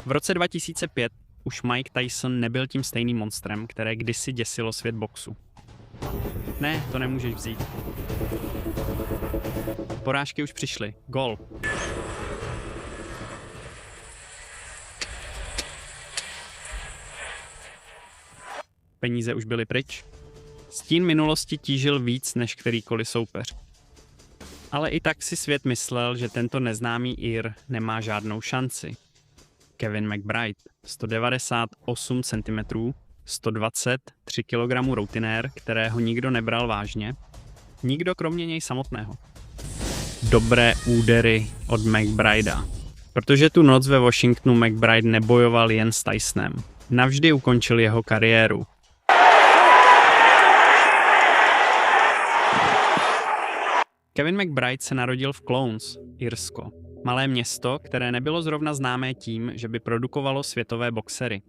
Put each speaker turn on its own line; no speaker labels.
V roce 2005 už Mike Tyson nebyl tím stejným monstrem, které kdysi děsilo svět boxu. Ne, to nemůžeš vzít. Porážky už přišly. Gól. Peníze už byly pryč. Stín minulosti tížil víc než kterýkoliv soupeř. Ale i tak si svět myslel, že tento neznámý Ir nemá žádnou šanci. Kevin McBride, 198 cm, 123 kg routinér, kterého nikdo nebral vážně. Nikdo kromě něj samotného. Dobré údery od McBridea. Protože tu noc ve Washingtonu McBride nebojoval jen s Tysonem. Navždy ukončil jeho kariéru. Kevin McBride se narodil v Clones, Irsko. Malé město, které nebylo zrovna známé tím, že by produkovalo světové boxery.